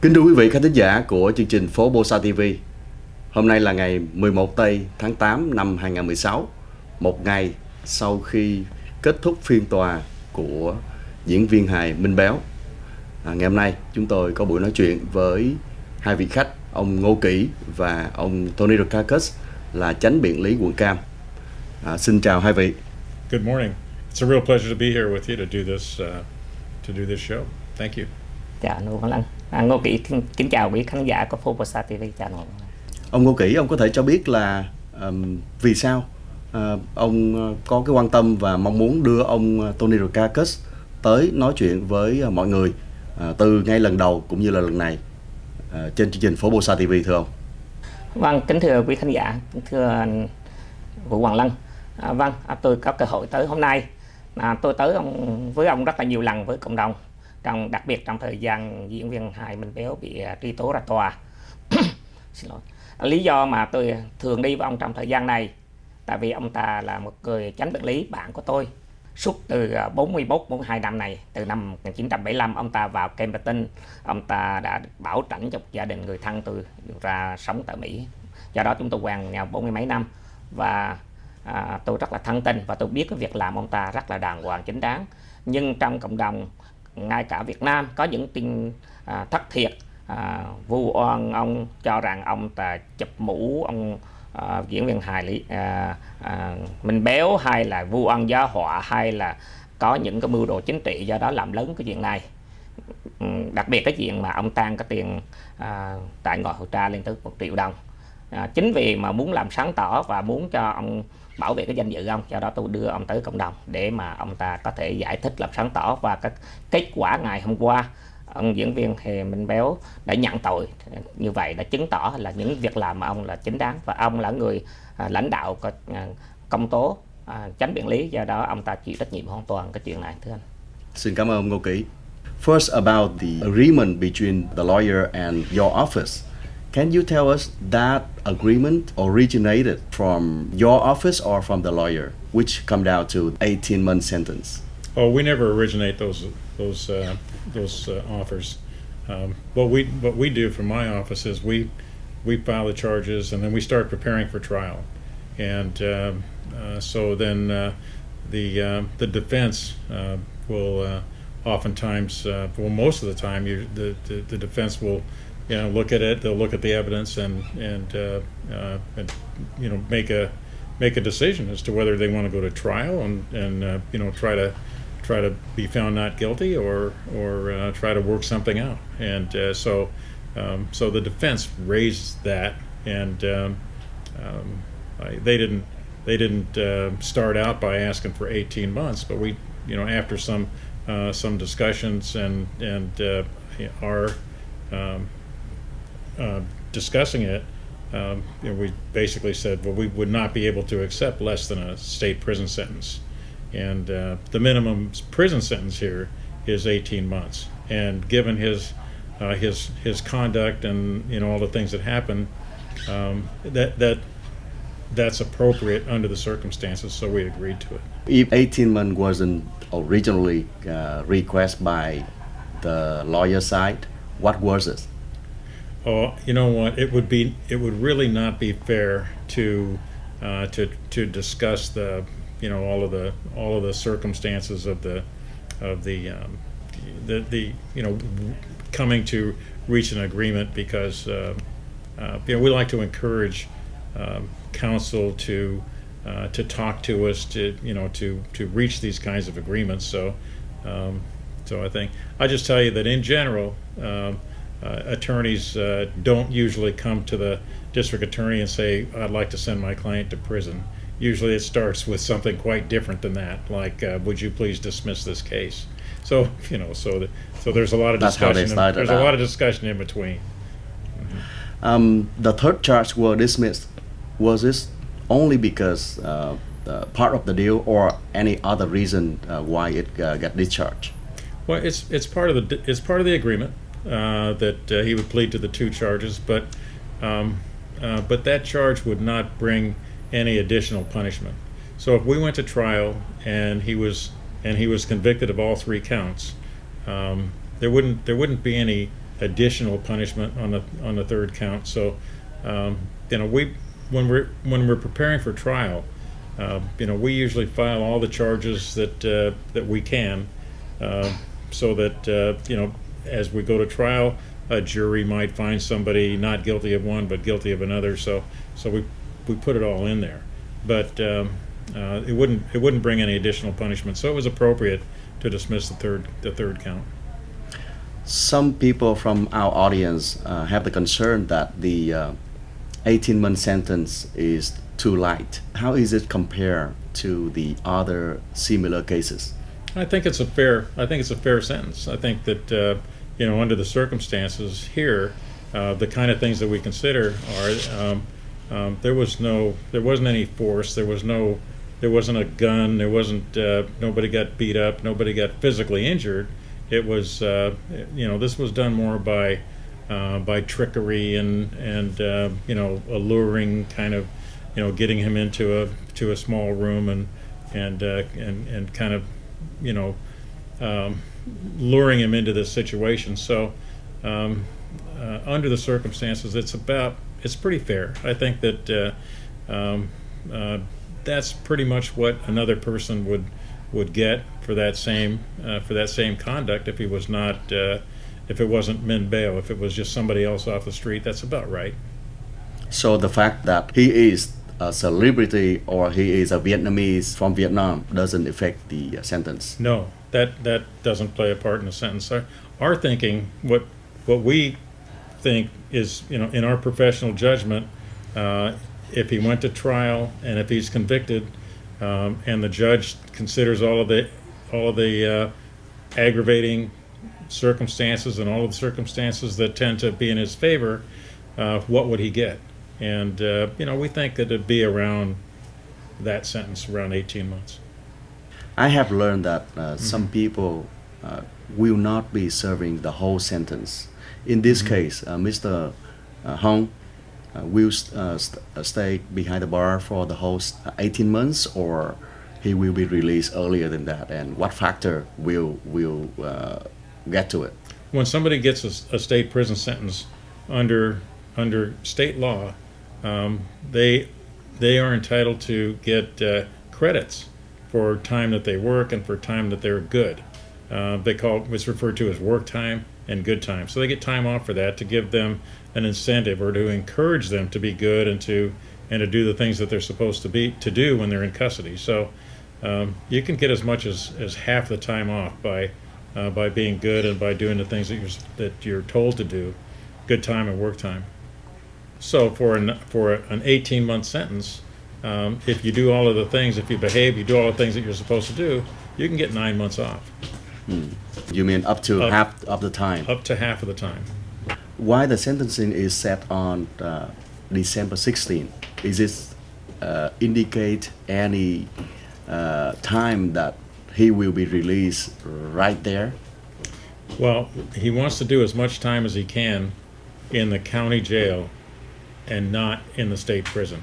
Kính thưa quý vị khán thính giả của chương trình PhoBolsaTV. Hôm nay là ngày 11 tây tháng 8 năm 2016, một ngày sau khi kết thúc phiên tòa của diễn viên hài Minh Béo. Ngày hôm nay chúng tôi có buổi nói chuyện với hai vị khách, ông Ngô Kỷ và ông Tony Rackauckas là Chánh Biện Lý quận Cam. Xin chào hai vị. Good morning. It's a real pleasure to be here with you to do this show. Thank you. Chào Ngô Lăng. Ngô Kỷ kính chào quý khán giả của PhoBolsaTV. Chào Ngô. Ông Ngô Kỷ, ông có thể cho biết là vì sao ông có cái quan tâm và mong muốn đưa ông Tony Rackauckas tới nói chuyện với mọi người từ ngay lần đầu cũng như là lần này trên chương trình PhoBolsaTV, thưa ông? Vâng, kính thưa quý khán giả, kính thưa Vũ Hoàng Lân. Tôi có cơ hội tới hôm nay. Tôi tới với ông rất là nhiều lần với cộng đồng, đặc biệt trong thời gian diễn viên hài Minh Béo bị truy tố ra tòa. Xin lỗi. Lý do mà tôi thường đi với ông trong thời gian này, tại vì ông ta là một người chánh biện lý, bạn của tôi. Suốt từ 41-42 năm này, từ năm 1975 ông ta vào Cam Tony, ông ta đã bảo lãnh cho gia đình người thân tôi ra sống tại Mỹ. Do đó chúng tôi quen nhau 40 mấy năm và tôi rất là thân tình và tôi biết cái việc làm ông ta rất là đàng hoàng, chính đáng. Nhưng trong cộng đồng, ngay cả Việt Nam, có những tin thất thiệt, vu oan ông, cho rằng ông ta chụp mũ ông diễn viên hài Minh Béo, hay là vu oan giá họa, hay là có những cái mưu đồ chính trị, do đó làm lớn cái chuyện này. Đặc biệt cái chuyện mà ông tan cái tiền tại ngồi hậu tra lên tới 1 triệu đồng. Chính vì mà muốn làm sáng tỏ và muốn cho ông bảo vệ cái danh dự ông, do đó tôi đưa ông tới cộng đồng để mà ông ta có thể giải thích, làm sáng tỏ. Và cái kết quả ngày hôm qua, ông diễn viên Minh Béo đã nhận tội, như vậy đã chứng tỏ là những việc làm mà ông là chính đáng, và ông là người lãnh đạo công tố chánh biện lý, do đó ông ta chịu trách nhiệm hoàn toàn cái chuyện này, thưa anh. Xin cảm ơn ông Ngô Kỷ. First, about the agreement between the lawyer and your office. Can you tell us that agreement originated from your office or from the lawyer, which come down to 18-month sentence? Oh, we never originate those offers. What we do from my office is we file the charges and then we start preparing for trial, and so then the defense will oftentimes, well, most of the time, the defense will look at it. They'll look at the evidence and make a decision as to whether they want to go to trial and try to be found not guilty or try to work something out. And so the defense raised that, and they didn't start out by asking for 18 months, but we, after some discussions and our discussing it, we basically said, well, we would not be able to accept less than a state prison sentence, and the minimum prison sentence here is 18 months. And given his conduct and all the things that happened, that's appropriate under the circumstances, so we agreed to it. If 18 months wasn't originally requested by the lawyer side, what was it? Oh, you know what? It would really not be fair to discuss the all of the circumstances of the coming to reach an agreement, because we like to encourage counsel to talk to us, to reach these kinds of agreements. So I think I just tell you that in general, attorneys don't usually come to the district attorney and say, I'd like to send my client to prison. Usually it starts with something quite different than that, like, would you please dismiss this case? So so there's a lot of discussion. There's a lot of discussion in between. The third charge were dismissed. Was this only because part of the deal, or any other reason why it got discharged? Well, it's part of the agreement that he would plead to the 2 charges, but that charge would not bring any additional punishment. So if we went to trial and he was convicted of all 3 counts, there wouldn't be additional punishment on the third count. So, when we're preparing for trial, we usually file all the charges that we can, so that as we go to trial, a jury might find somebody not guilty of one but guilty of another. So we put it all in there, but it wouldn't bring any additional punishment. So it was appropriate to dismiss the third count. Some people from our audience have the concern that the 18-month sentence is too light. How is it compared to the other similar cases? I think it's a fair sentence. I think that under the circumstances here, the kind of things that we consider are there wasn't any force. There wasn't a gun. There wasn't nobody got beat up. Nobody got physically injured. It was this was done more by trickery and alluring, kind of getting him into a small room and kind of luring him into this situation. So under the circumstances, it's pretty fair. I think that that's pretty much what another person would get for that same conduct if he was not if it wasn't Minh Béo. If it was just somebody else off the street, that's about right. So the fact that he is a celebrity or he is a Vietnamese from Vietnam doesn't affect the sentence? No, that doesn't play a part in the sentence. Our thinking, what we think is, in our professional judgment, if he went to trial and if he's convicted, and the judge considers all of the aggravating circumstances and all of the circumstances that tend to be in his favor, what would he get? And we think that it'd be around that sentence, around 18 months. I have learned that some people will not be serving the whole sentence. In this case, Mr. Hong will stay behind the bar for the whole 18 months, or he will be released earlier than that, and what factor will get to it? When somebody gets a state prison sentence under state law, they are entitled to get credits for time that they work and for time that they're good. It's referred to as work time and good time. So they get time off for that to give them an incentive or to encourage them to be good and to do the things that they're supposed to do when they're in custody. So you can get as much as half the time off by being good and by doing the things that you're told to do, good time and work time. So for an 18-month sentence, if you do all of the things, if you behave, you do all the things that you're supposed to do, you can get 9 months off. You mean up to half of the time? Up to half of the time. Why the sentencing is set on December 16? Is it indicate any time that he will be released right there? Well, he wants to do as much time as he can in the county jail and not in the state prison.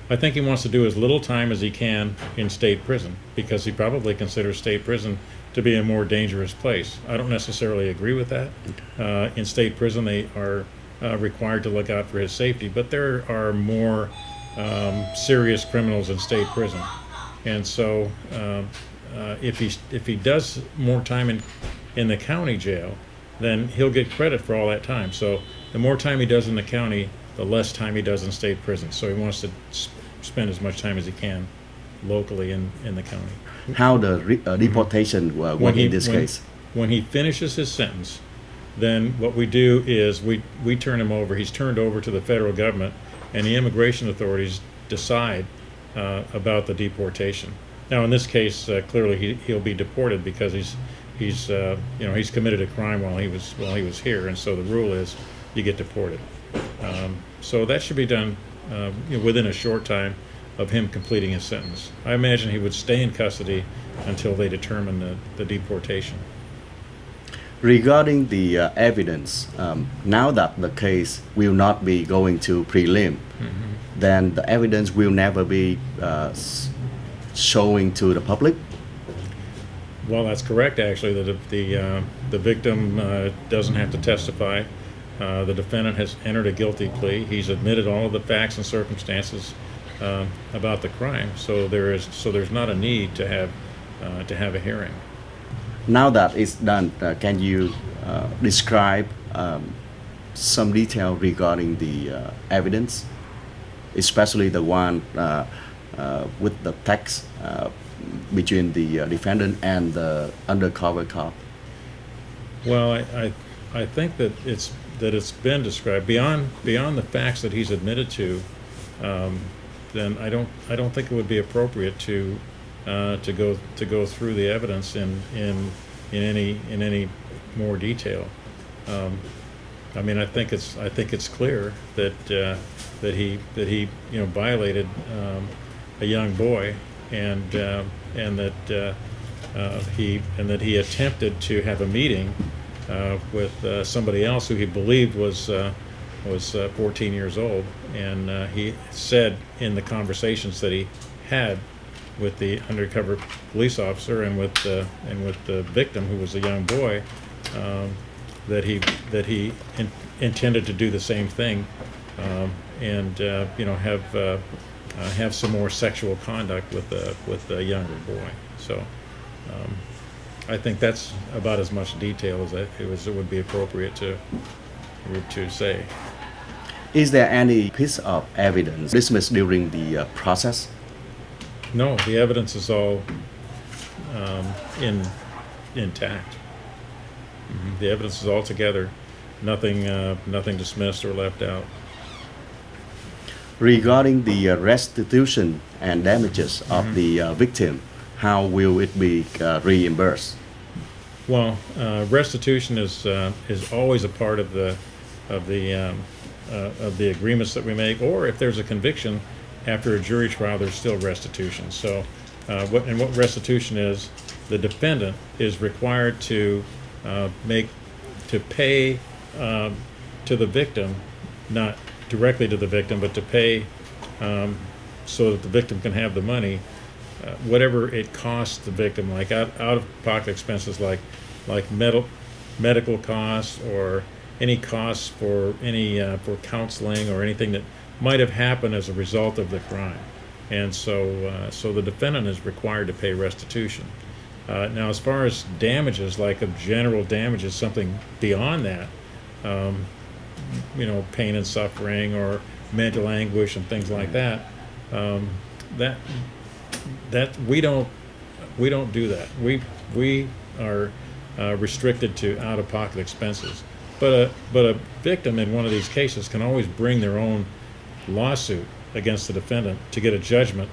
I think he wants to do as little time as he can in state prison because he probably considers state prison to be a more dangerous place. I don't necessarily agree with that. In state prison, they are required to look out for his safety, but there are more serious criminals in state prison. And so if he does more time in the county jail, then he'll get credit for all that time. So the more time he does in the county, the less time he does in state prison. So he wants to spend as much time as he can locally in the county. How the deportation work in this case? When he finishes his sentence, then what we do is we turn him over. He's turned over to the federal government, and the immigration authorities decide about the deportation. Now, in this case, clearly he'll be deported because he's committed a crime while he was here, and so the rule is you get deported. So that should be done within a short time of him completing his sentence. I imagine he would stay in custody until they determine the deportation. Regarding the evidence, now that the case will not be going to prelim, then the evidence will never be showing to the public? Well, that's correct. Actually, the victim doesn't have to testify. The defendant has entered a guilty plea. He's admitted all of the facts and circumstances about the crime. So there's not a need to have a hearing. Now that it's done, can you describe some detail regarding the evidence, especially the one with the text between the defendant and the undercover cop? Well, I think that it's been described beyond the facts that he's admitted to. Then I don't think it would be appropriate to go through the evidence in any more detail. I mean, I think it's clear that he violated a young boy, and that he attempted to have a meeting with somebody else who he believed was 14 years old, and he said in the conversations that he had with the undercover police officer and with the victim, who was a young boy, that he intended to do the same thing, and have some more sexual conduct with a younger boy. So I think that's about as much detail as it would be appropriate to say. Is there any piece of evidence dismissed during the process? No, the evidence is all intact. The evidence is all together. Nothing dismissed or left out. Regarding the restitution and damages of the victim, how will it be reimbursed? Well, restitution is always a part of the agreements that we make, or if there's a conviction after a jury trial, there's still restitution. So, what restitution is, the defendant is required to pay to the victim, not directly to the victim, but to pay so that the victim can have the money, whatever it costs the victim, like out-of-pocket expenses, like medical costs, or any costs for for counseling or anything that might have happened as a result of the crime. And so the defendant is required to pay restitution. Now, as far as damages, like of general damages, something beyond that, pain and suffering or mental anguish and things like that, that we don't do that. We are restricted to out-of-pocket expenses. But a victim in one of these cases can always bring their own lawsuit against the defendant to get a judgment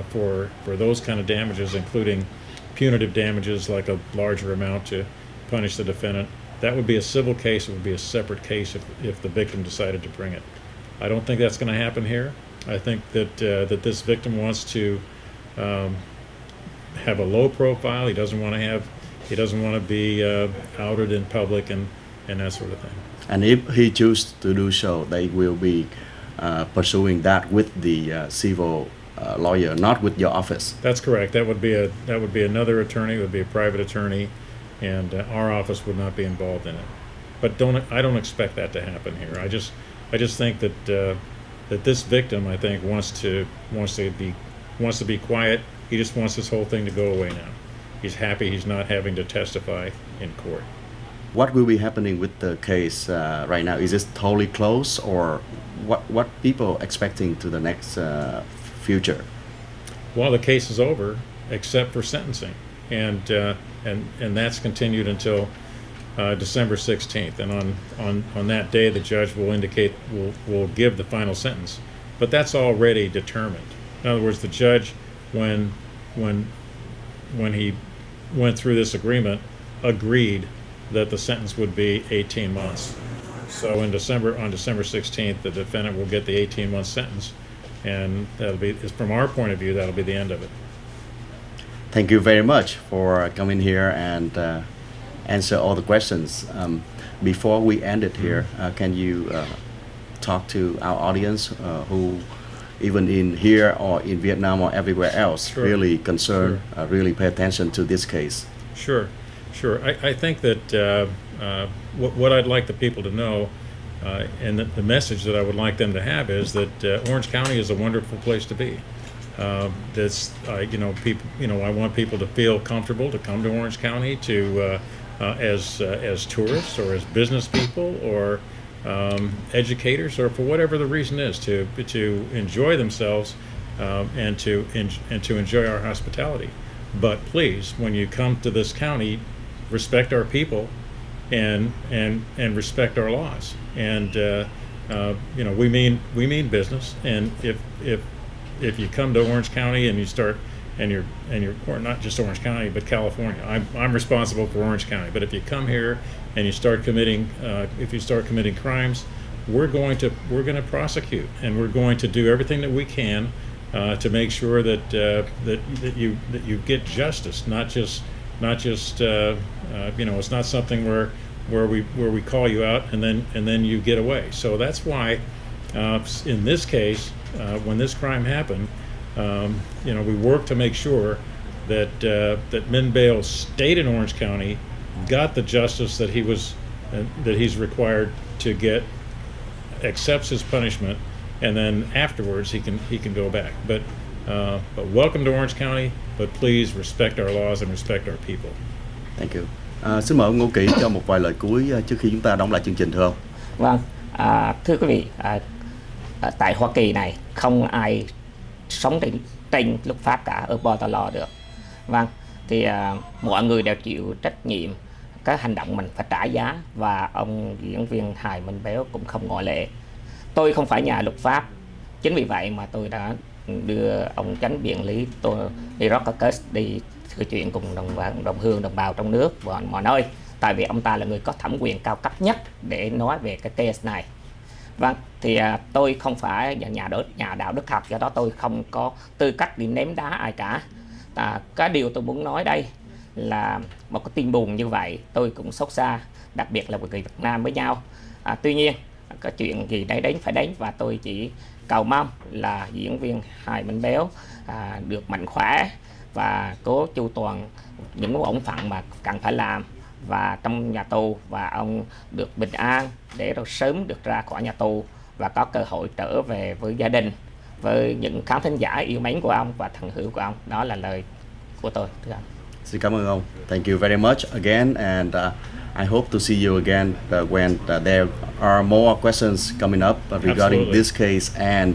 for those kind of damages, including punitive damages, like a larger amount to punish the defendant. That would be a civil case. It would be a separate case if the victim decided to bring it. I don't think that's going to happen here. I think that this victim wants to have a low profile. He doesn't want to be outed in public and that sort of thing. And if he chooses to do so, they will be pursuing that with the civil lawyer, not with your office. That's correct. That would be another attorney. It would be a private attorney, and our office would not be involved in it. But I don't expect that to happen here. I just think that this victim, I think, wants to be quiet. He just wants this whole thing to go away now. He's happy he's not having to testify in court. What will be happening with the case right now? Is it totally closed, or what people expecting to the next future? Well, the case is over, except for sentencing, and that's continued until December 16th. And on that day, the judge will give the final sentence. But that's already determined. In other words, the judge, when he went through this agreement, agreed that the sentence would be 18 months. So on December 16th, the defendant will get the 18-month sentence, and that'll be, from our point of view, that'll be the end of it. Thank you very much for coming here and answer all the questions. Before we end it here, can you talk to our audience who, even in here or in Vietnam or everywhere else, Sure. really concerned, really pay attention to this case? Sure, sure. I think that what I'd like the people to know, and the message that I would like them to have is that Orange County is a wonderful place to be. People, I want people to feel comfortable to come to Orange County to as tourists or as business people or educators or for whatever the reason is to enjoy themselves and to enjoy our hospitality. But please, when you come to this county, respect our people and respect our laws. And we mean business. And if you come to Orange County and you start and you're or not just Orange County but California, I'm responsible for Orange County. But if you come here and you start committing crimes, we're going to prosecute, and we're going to do everything that we can to make sure that you get justice, not just it's not something where we call you out and then you get away. So that's why in this case, when this crime happened, we worked to make sure that Minh Béo stayed in Orange County, got the justice that he's required to get, accepts his punishment, and then afterwards he can go back. But welcome to Orange County. But please respect our laws and respect our people. Thank you. Xin mời ông Ngô Kỵ cho một vài lời cuối trước khi chúng ta đóng lại chương trình, thưa ông. Vâng, thưa quý vị, tại Hoa Kỳ này không ai sống trên luật pháp cả, above the law được. Vâng, thì mọi người đều chịu trách nhiệm các hành động mình phải trả giá, và ông diễn viên hài Minh Béo cũng không ngoại lệ. Tôi không phải nhà luật pháp, chính vì vậy mà tôi đã đưa ông Chánh Biện Lý Tony Rackauckas đi thưa chuyện cùng đồng hương đồng bào trong nước và mọi nơi, tại vì ông ta là người có thẩm quyền cao cấp nhất để nói về cái case này. Vâng, thì tôi không phải nhà đạo đức học, do đó tôi không có tư cách đi ném đá ai cả. Cái điều tôi muốn nói đây là một cái tin buồn như vậy tôi cũng xót xa, đặc biệt là người Việt Nam với nhau. Tuy nhiên cái chuyện gì đến phải đến, và tôi chỉ cầu mong là diễn viên hài Minh Béo được mạnh khỏe và cố chu toàn những bổn phận mà cần phải làm và trong nhà tù, và ông được bình an để rồi sớm được ra khỏi nhà tù và có cơ hội trở về với gia đình, với những khán thính giả yêu mến của ông và thần hữu của ông. Đó là lời của tôi, thưa ông. Xin cảm ơn ông. Thank you very much again, and I hope to see you again when there are more questions coming up regarding Absolutely. this case and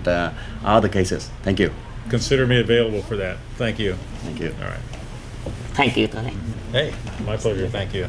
other cases. Thank you. Consider me available for that. Thank you. Thank you. All right. Thank you, thưa ông. Hey, my pleasure. Thank you.